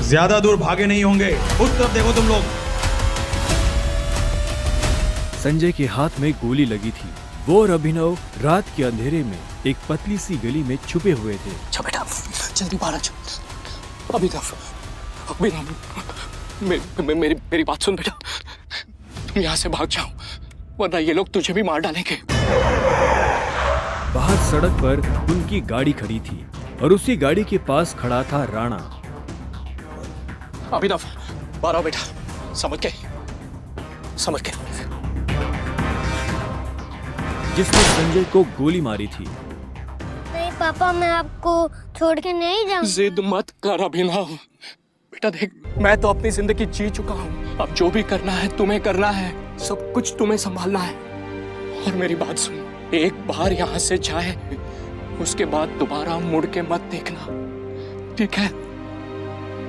ज्यादा दूर भागे नहीं होंगे, उस तरफ देखो तुम लोग। संजय के हाथ में गोली लगी थी। वो और अभिनव रात के अंधेरे में एक पतली सी गली में छुपे हुए थे। अच्छा बेटा, जल्दी बाहर आ जाओ। अभिनव, मेरी बात सुन बेटा, तुम यहाँ से भाग जाओ, वरना ये लोग तुझे भी मार डालेंगे। बाहर सड़क पर उनकी गाड़ी खड़ी थी और उसी गाड़ी के पास खड़ा था राणा। अभिनव, बाहर आओ बेटा, समझ के जिसने संजय को गोली मारी थी। नहीं पापा, मैं आपको छोड़ के नहीं जाऊंगा। जिद मत कर अभिनव। बेटा देख, मैं तो अपनी जिंदगी जी चुका हूँ, अब जो भी करना है तुम्हें करना है, सब कुछ तुम्हें संभालना है। और मेरी बात सुन, एक बार यहाँ से जाए, उसके बाद दोबारा मुड़ के मत देखना, ठीक है?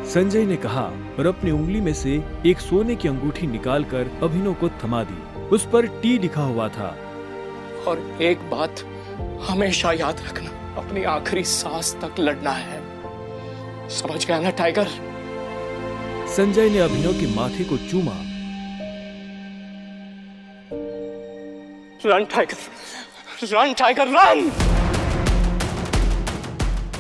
संजय ने कहा और अपनी उंगली में से एक सोने की अंगूठी निकालकर अभिनव को थमा दी। उस पर टी लिखा हुआ था। और एक बात हमेशा याद रखना, अपनी आखिरी सांस तक लड़ना है, समझ गया ना टाइगर? संजय ने अभिनव के माथे को चूमा। Run tiger, run tiger run!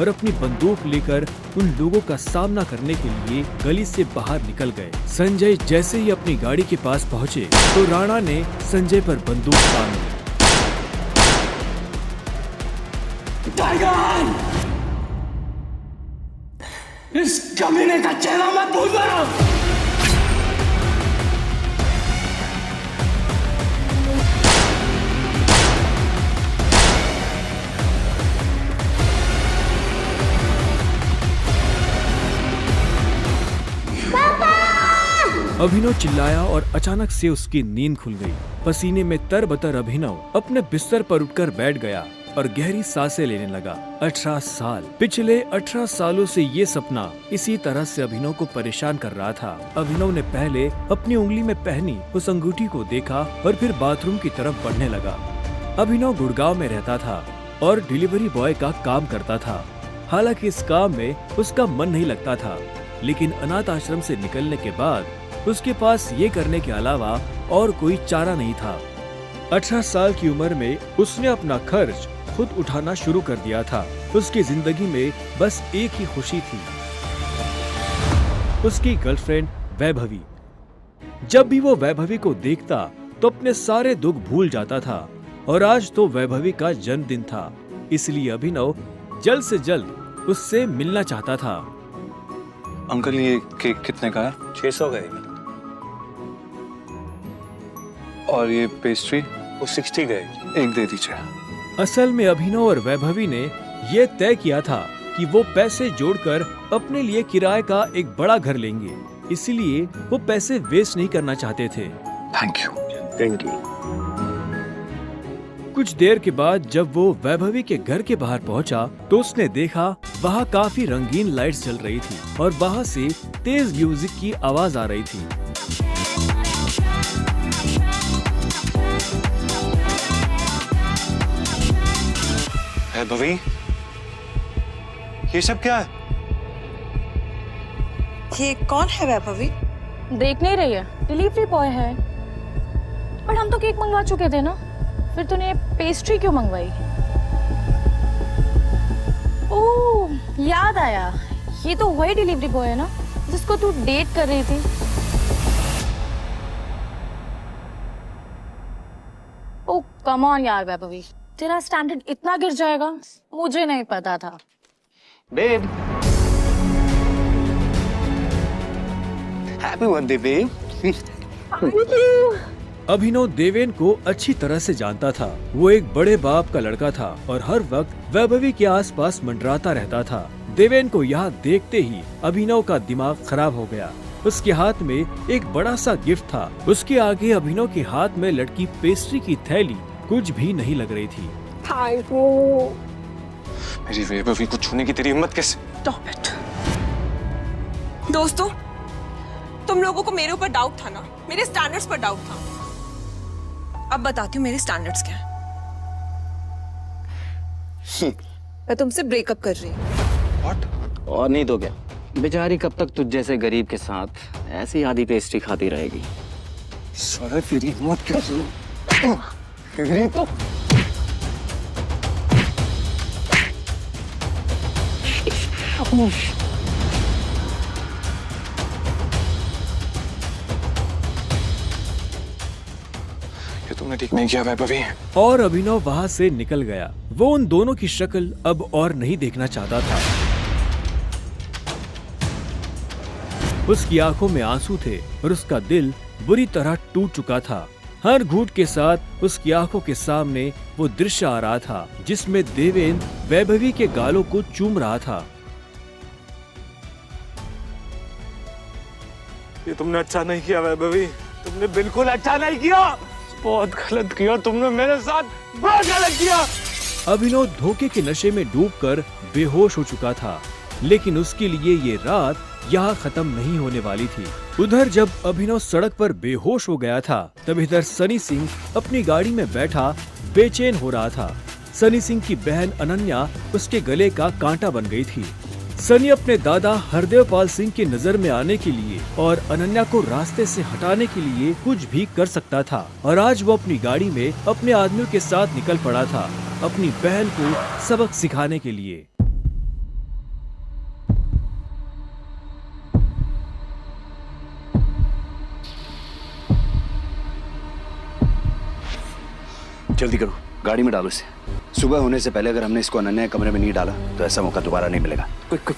और अपनी बंदूक लेकर उन लोगों का सामना करने के लिए गली से बाहर निकल गए। संजय जैसे ही अपनी गाड़ी के पास पहुंचे तो राणा ने संजय पर बंदूक तान दी। टाइगर, इस कमीने का चेहरा मत भूलना। अभिनव चिल्लाया और अचानक से उसकी नींद खुल गई। पसीने में तरबतर अभिनव अपने बिस्तर पर उठकर बैठ गया और गहरी सांसें लेने लगा। 18 साल, पिछले 18 सालों से ये सपना इसी तरह से अभिनव को परेशान कर रहा था। अभिनव ने पहले अपनी उंगली में पहनी उस अंगूठी को देखा और फिर बाथरूम की तरफ बढ़ने लगा। अभिनव गुड़गांव में रहता था और डिलीवरी बॉय का काम करता था। हालांकि इस काम में उसका मन नहीं लगता था, लेकिन अनाथ आश्रम से निकलने के बाद उसके पास ये करने के अलावा और कोई चारा नहीं था। 18 साल की उम्र में उसने अपना खर्च खुद उठाना शुरू कर दिया था। उसकी जिंदगी में बस एक ही खुशी थी, उसकी गर्लफ्रेंड वैभवी। जब भी वो वैभवी को देखता तो अपने सारे दुख भूल जाता था और आज तो वैभवी का जन्मदिन था, इसलिए अभिनव जल्द से जल्द उससे मिलना चाहता था। अंकल, ये केक कितने का है? 600 का है। और ये पेस्ट्री? वो 60 का है। एक दे दीजिए। असल में अभिनव और वैभवी ने ये तय किया था कि वो पैसे जोड़कर अपने लिए किराए का एक बड़ा घर लेंगे, इसलिए वो पैसे वेस्ट नहीं करना चाहते थे। Thank you. Thank you. कुछ देर के बाद जब वो वैभवी के घर के बाहर पहुंचा तो उसने देखा वहाँ काफी रंगीन लाइट्स जल रही थी और बाहर से तेज म्यूजिक की आवाज आ रही थी। वैभवी, ये सब क्या है? ये कौन है वैभवी? देख नहीं रही है, डिलीवरी बॉय है। पर हम तो केक मंगवा चुके थे ना, फिर तूने पेस्ट्री क्यों मंगवाई? ओह, याद आया, ये तो वही डिलीवरी बॉय है ना जिसको तू डेट कर रही थी। ओह कम ऑन यार वैभवी, तेरा स्टैंडर्ड इतना गिर जाएगा मुझे नहीं पता था। Babe, happy birthday babe. Abhinav Deven को अच्छी तरह से जानता था। वो एक बड़े बाप का लड़का था और हर वक्त वैभवी के आसपास मंडराता रहता था। देवेन को यहाँ देखते ही अभिनव का दिमाग खराब हो गया। उसके हाथ में एक बड़ा सा गिफ्ट था। उसके आगे अभिनव के हाथ में लटकी पेस्ट्री की थैली कुछ भी नहीं लग रही थी। मेरी वैभवी को छूने की तेरी हिम्मत कैसे? Stop it. दोस्तों, तुम लोगों को मेरे ऊपर डाउट था ना, मेरे स्टैंडर्ड्स पर डाउट था। अब बताती हूँ मेरे स्टैंडर्ड्स क्या हैं। मैं तुमसे ब्रेकअप कर रही हूँ। What? और नहीं तो क्या, बेचारी कब तक तुझ जैसे गरीब के साथ ऐसी आधी पेस्ट्री खाती रहेगी। सारा तेरी हिम्मत कैसे? तेरी तो ये तुमने ठीक नहीं किया वैभवी। और अभिनव वहाँ से निकल गया। वो उन दोनों की शक्ल अब और नहीं देखना चाहता था। उसकी आंखों में आंसू थे और उसका दिल बुरी तरह टूट चुका था। हर घूंट के साथ उसकी आंखों के सामने वो दृश्य आ रहा था जिसमें देवेंद्र वैभवी के गालों को चूम रहा था। ये तुमने अच्छा नहीं किया वैभवी, तुमने बिल्कुल अच्छा नहीं किया। बहुत गलत किया तुमने मेरे साथ, बहुत गलत किया। अभिनव धोखे के नशे में डूबकर बेहोश हो चुका था, लेकिन उसके लिए ये रात यहाँ खत्म नहीं होने वाली थी। उधर जब अभिनव सड़क पर बेहोश हो गया था, तब इधर सनी सिंह अपनी गाड़ी में बैठा बेचैन हो रहा था। सनी सिंह की बहन अनन्या उसके गले का कांटा बन गई थी। सनी अपने दादा हरदेवपाल सिंह की नजर में आने के लिए और अनन्या को रास्ते से हटाने के लिए कुछ भी कर सकता था, और आज वो अपनी गाड़ी में अपने आदमियों के साथ निकल पड़ा था अपनी बहन को सबक सिखाने के लिए। जल्दी करो, गाड़ी में डालो इसे। सुबह होने से पहले अगर हमने इसको अनन्या के कमरे में नहीं डाला तो ऐसा मौका दोबारा नहीं मिलेगा। Quick quick.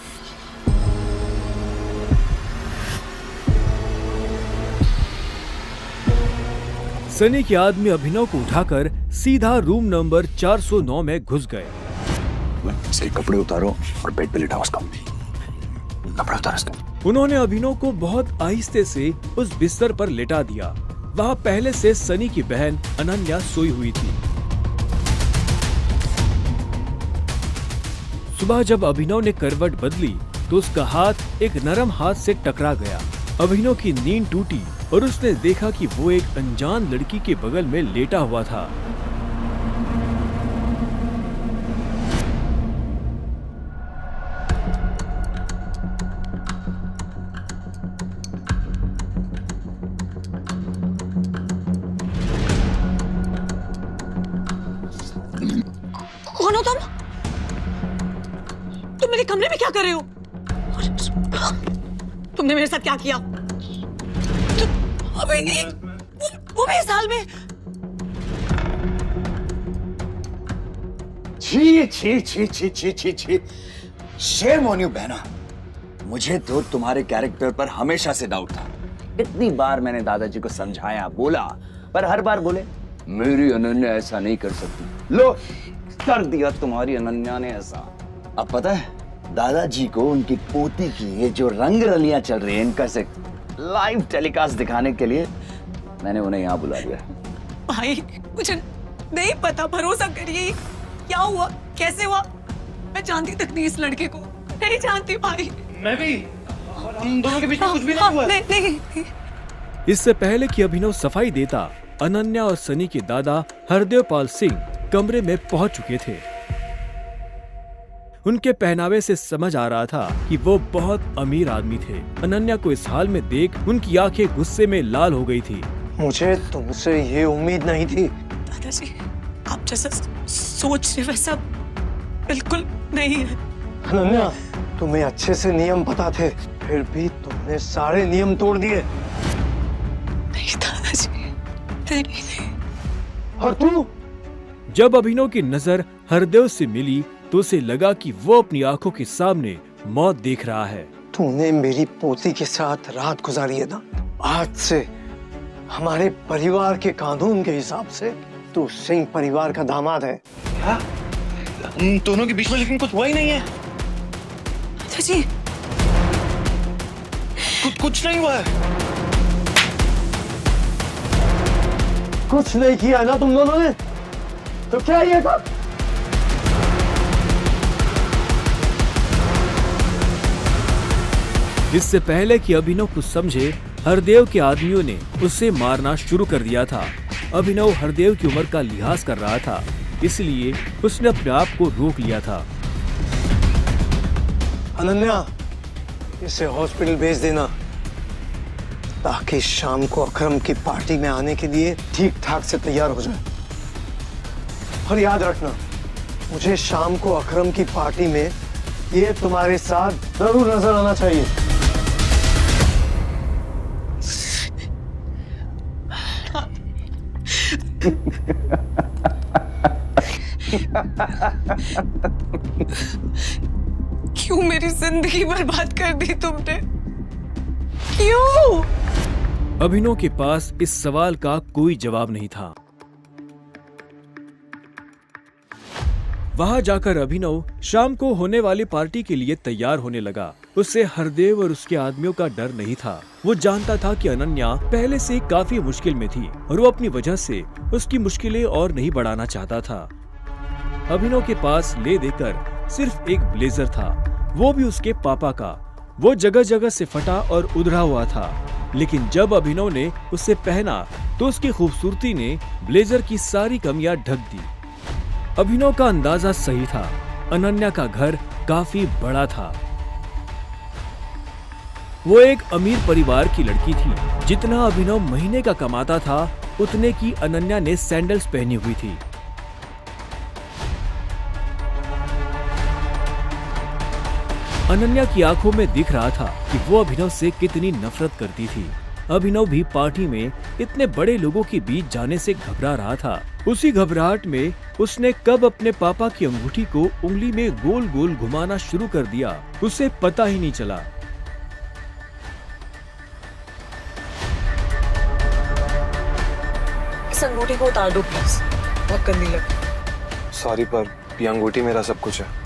सनी के आदमी अभिनव को उठाकर सीधा रूम नंबर 409 में घुस गए। इसके कपड़े उतारो और बेड पे लिटाओ उसका। कपड़े उतारो इसका। उन्होंने अभिनव को बहुत आहिस्ते से उस बिस्तर पर लेटा दिया। वहाँ पहले से सनी की बहन अनन्या सोई हुई थी। सुबह जब अभिनव ने करवट बदली तो उसका हाथ एक नरम हाथ से टकरा गया। अभिनव की नींद टूटी और उसने देखा कि वो एक अनजान लड़की के बगल में लेटा हुआ था। कौन हो तुम? तुम मेरे कमरे में क्या कर रहे हो? तुमने मेरे साथ क्या किया? अबे वो भी इस हाल में। छी छी छी छी छी छी छी। शेम ऑन यू बहना। मुझे तो तुम्हारे कैरेक्टर पर हमेशा से डाउट था। इतनी बार मैंने दादाजी को समझाया, बोला, पर हर बार बोले मेरी अनन्या ऐसा नहीं कर सकती। लो, कर दिया तुम्हारी अनन्या ने ऐसा। अब पता है दादाजी को उनकी पोती की ये जो रंग रलियां चल रही है इनका से लाइव टेलीकास्ट दिखाने के लिए मैंने उन्हें यहाँ बुला लिया। भाई मुझे नहीं पता, भरोसा करिए। क्या हुआ, कैसे हुआ? मैं जानती तक नहीं इस लड़के को, नहीं जानती भाई। मैं भी, हम दोनों के बीच में कुछ भी नहीं हुआ। नहीं। इससे पहले कि अभिनव सफाई देता, अनन्या और सनी के दादा हरदेवपाल सिंह कमरे में पहुंच चुके थे। उनके पहनावे से समझ आ रहा था कि वो बहुत अमीर आदमी थे। अनन्या को इस हाल में देख उनकी आंखें गुस्से में लाल हो गई थी। मुझे तुमसे ये उम्मीद नहीं थी। दादाजी, आप जैसा सोच रहे वैसा बिल्कुल नहीं है। अनन्या, तुम्हें अच्छे से नियम पता थे, फिर भी तुमने सारे नियम तोड़ दिए। नहीं दादाजी, नहीं। और तू? जब अभिनव की नजर हरदेव से मिली तो उसे लगा कि वो अपनी आंखों के सामने मौत देख रहा है। तूने मेरी पोती के साथ रात गुजारी है ना? आज से हमारे परिवार के कानून के हिसाब से तू सिंह परिवार का दामाद है। क्या? हम दोनों के बीच में लेकिन कुछ हुआ ही नहीं है। दादाजी, कुछ नहीं हुआ है। कुछ नहीं किया ना तुम दोनों ने? तो क्या ये था? इससे पहले कि अभिनव कुछ समझे, हरदेव के आदमियों ने उसे मारना शुरू कर दिया था। अभिनव हरदेव की उम्र का लिहाज कर रहा था, इसलिए उसने अपने आप को रोक लिया था। अनन्या, इसे हॉस्पिटल भेज देना ताकि शाम को अकरम की पार्टी में आने के लिए ठीक ठाक से तैयार हो जाए। और याद रखना, मुझे शाम को अकरम की पार्टी में ये तुम्हारे साथ जरूर नजर आना चाहिए। क्यों मेरी जिंदगी बर्बाद कर दी तुमने? क्यों? अभिनव के पास इस सवाल का कोई जवाब नहीं था। वहां जाकर अभिनव शाम को होने वाली पार्टी के लिए तैयार होने लगा। उससे हरदेव और उसके आदमियों का डर नहीं था। वो जानता था कि अनन्या पहले से काफी मुश्किल में थी और वो अपनी वजह से उसकी मुश्किलें और नहीं बढ़ाना चाहता था। अभिनव के पास ले देकर सिर्फ एक ब्लेजर था, वो भी उसके पापा का। वो जगह जगह से फटा और उधड़ा हुआ था, लेकिन जब अभिनव ने उसे पहना तो उसकी खूबसूरती ने ब्लेजर की सारी कमियां ढक दी। अभिनव का अंदाजा सही था, अनन्या का घर काफी बड़ा था। वो एक अमीर परिवार की लड़की थी। जितना अभिनव महीने का कमाता था, उतने की अनन्या ने सैंडल्स पहनी हुई थी। अनन्या की आंखों में दिख रहा था कि वो अभिनव से कितनी नफरत करती थी। अभिनव भी पार्टी में इतने बड़े लोगों के बीच जाने से घबरा रहा था। उसी घबराहट में उसने कब अपने पापा की अंगूठी को उंगली में गोल गोल घुमाना शुरू कर दिया, उसे पता ही नहीं चला। इस अंगूठी को उतार दो प्लीज, बहुत गंदी लगी। सॉरी पर ये अंगूठी मेरा सब कुछ है।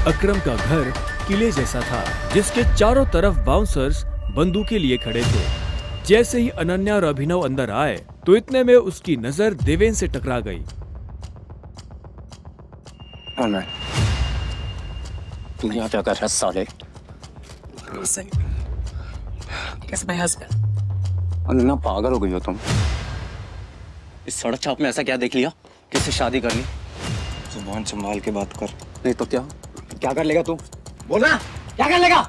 अकरम का घर किले जैसा था, जिसके चारों तरफ बाउंसर्स बंदूकें लिए खड़े थे। जैसे ही अनन्या और अभिनव अंदर आए तो इतने में उसकी नजर देवेन से टकरा गई। तुम यहाँ क्या कर रहा है साले? Kiss my husband. अनन्या पागल हो गई हो तुम? इस सड़क छाप में ऐसा क्या देख लिया? किससे शादी कर ली? जुबान संभाल के बात कर। नहीं तो क्या कर लेगा तू? बोल ना, क्या कर लेगा?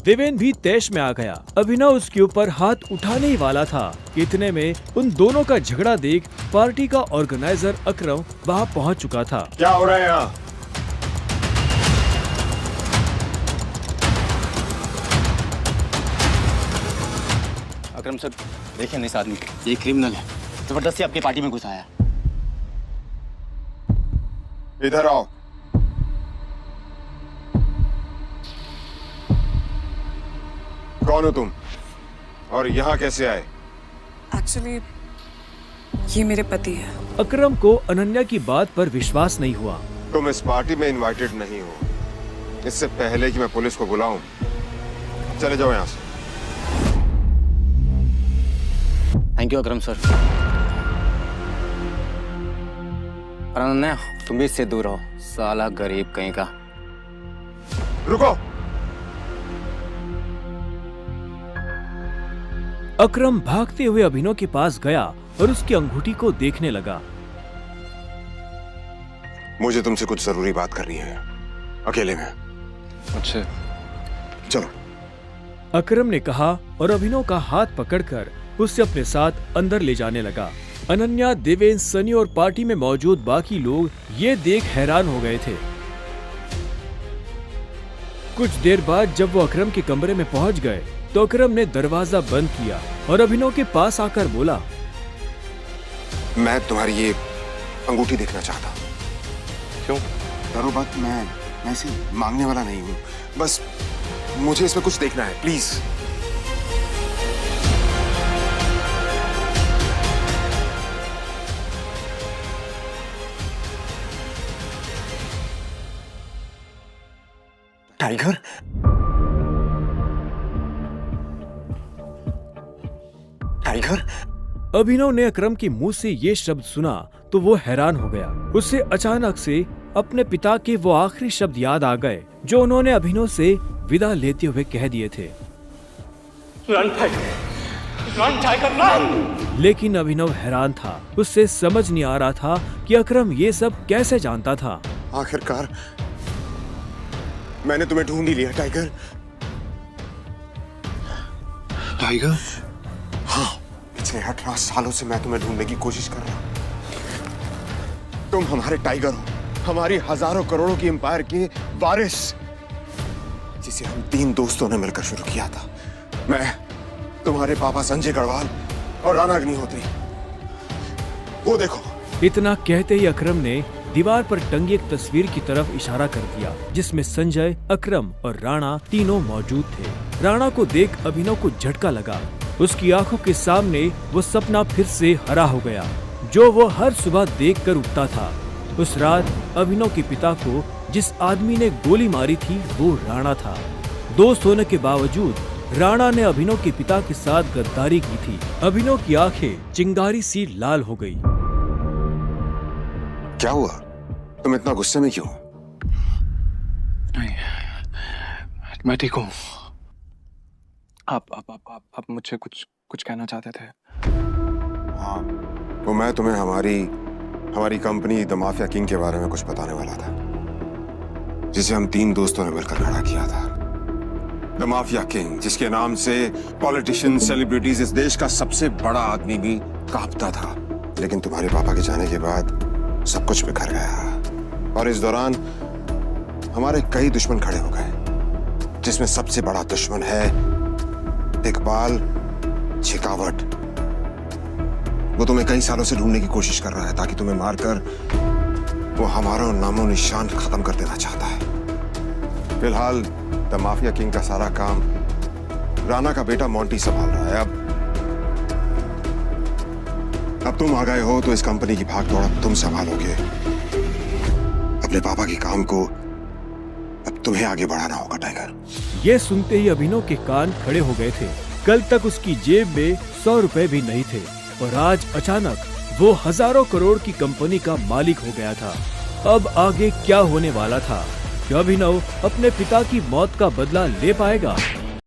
देवेन भी तैश में आ गया। अभिनव उसके ऊपर हाथ उठाने ही वाला था। इतने में उन दोनों का झगड़ा देख पार्टी का ऑर्गेनाइजर अकरम वहां पहुंच चुका था। क्या हो रहा है यहाँ? अकरम सर, देखिए ना इस आदमी को, ये क्रिमिनल है, जबरदस्ती आपकी पार्टी में घुसा है। इधर आओ। कौन हो तुम और यहाँ कैसे आए? एक्चुअली ये मेरे पति है। अकरम को अनन्या की बात पर विश्वास नहीं हुआ। तुम इस पार्टी में इनवाइटेड नहीं हो। इससे पहले कि मैं पुलिस को बुलाऊं, चले जाओ यहाँ से। Thank you Akram sir. और अनन्या, तुम भी इससे दूर रहो, साला गरीब कहीं का। रुको। अकरम भागते हुए अभिनव के पास गया और उसकी अंगूठी को देखने लगा। मुझे तुमसे कुछ जरूरी बात करनी है, अकेले में। अच्छा, चलो। अकरम ने कहा और अभिनव का हाथ पकड़कर उसे अपने साथ अंदर ले जाने लगा। अनन्या, देवेन, सनी और पार्टी में मौजूद बाकी लोग ये देख हैरान हो गए थे। कुछ देर बाद जब वो अकरम के कमरे में पहुंच गए तो अकरम ने दरवाजा बंद किया और अभिनव के पास आकर बोला, मैं तुम्हारी ये अंगूठी देखना चाहता हूँ। क्यों? डरो मत, मैं ऐसे मांगने वाला नहीं हूँ, बस मुझे इसमें कुछ देखना है, प्लीज। टाइगर? टाइगर? अभिनव ने अकरम के मुंह से ये शब्द सुना तो वो हैरान हो गया। उसे अचानक से अपने पिता के वो आखिरी शब्द याद आ गए जो उन्होंने अभिनव से विदा लेते हुए कह दिए थे। लेकिन अभिनव हैरान था। उससे समझ नहीं आ रहा था कि अकरम ये सब कैसे जानता था। आखिरकार मैंने तुम्हें ढूंढ ही लिया टाइगर। टाइगर? हाँ, पिछले 18 सालों से मैं तुम्हें ढूंढने की कोशिश कर रहा हूं। तुम हमारे टाइगर हो, हमारी हजारों करोड़ों की एम्पायर के वारिस, जिसे हम 3 दोस्तों ने मिलकर शुरू किया था। मैं, तुम्हारे पापा संजय गढ़वाल और राणा अग्निहोत्री। वो देखो। इतना कहते ही अकरम ने दीवार पर टंगी एक तस्वीर की तरफ इशारा कर दिया, जिसमें संजय, अकरम और राणा तीनों मौजूद थे। राणा को देख अभिनव को झटका लगा। उसकी आंखों के सामने वो सपना फिर से हरा हो गया, जो वो हर सुबह देखकर उठता था। उस रात अभिनव के पिता को जिस आदमी ने गोली मारी थी वो राणा था। दोस्त होने के बावजूद राणा ने अभिनव के पिता के साथ गद्दारी की थी। अभिनव की आंखें चिंगारी सी लाल हो गई। क्या हुआ? तुम इतना गुस्से में क्यों? नहीं, मैं ठीक हूँ। आप मुझसे कुछ कहना चाहते थे? हाँ, वो मैं तुम्हें हमारी कंपनी द माफिया किंग के बारे में कुछ बताने वाला था, जिसे हम 3 दोस्तों ने मिलकर खड़ा किया था। द माफिया किंग, जिसके नाम से पॉलिटिशियन, सेलिब्रिटीज, इस देश का सबसे बड़ा आदमी भी कांपता था। लेकिन तुम्हारे पापा के जाने के बाद सब कुछ बिखर गया, और इस दौरान हमारे कई दुश्मन खड़े हो गए, जिसमें सबसे बड़ा दुश्मन है इकबाल शेखावत। वो तुम्हें कई सालों से ढूंढने की कोशिश कर रहा है, ताकि तुम्हें मारकर वो हमारा नामो निशान खत्म कर देना चाहता है। फिलहाल द माफिया किंग का सारा काम राणा का बेटा मोंटी संभाल रहा है। अब तुम आ गए हो तो इस कंपनी की भाग दौड़ अब तुम संभालोगे। अपने पापा के काम को अब तुम्हें आगे बढ़ाना होगा टाइगर। ये सुनते ही अभिनव के कान खड़े हो गए थे। कल तक उसकी जेब में 100 रुपए भी नहीं थे, और आज अचानक वो हजारों करोड़ की कंपनी का मालिक हो गया था। अब आगे क्या होने वाला था? क्या अभिनव अपने पिता की मौत का बदला ले पाएगा?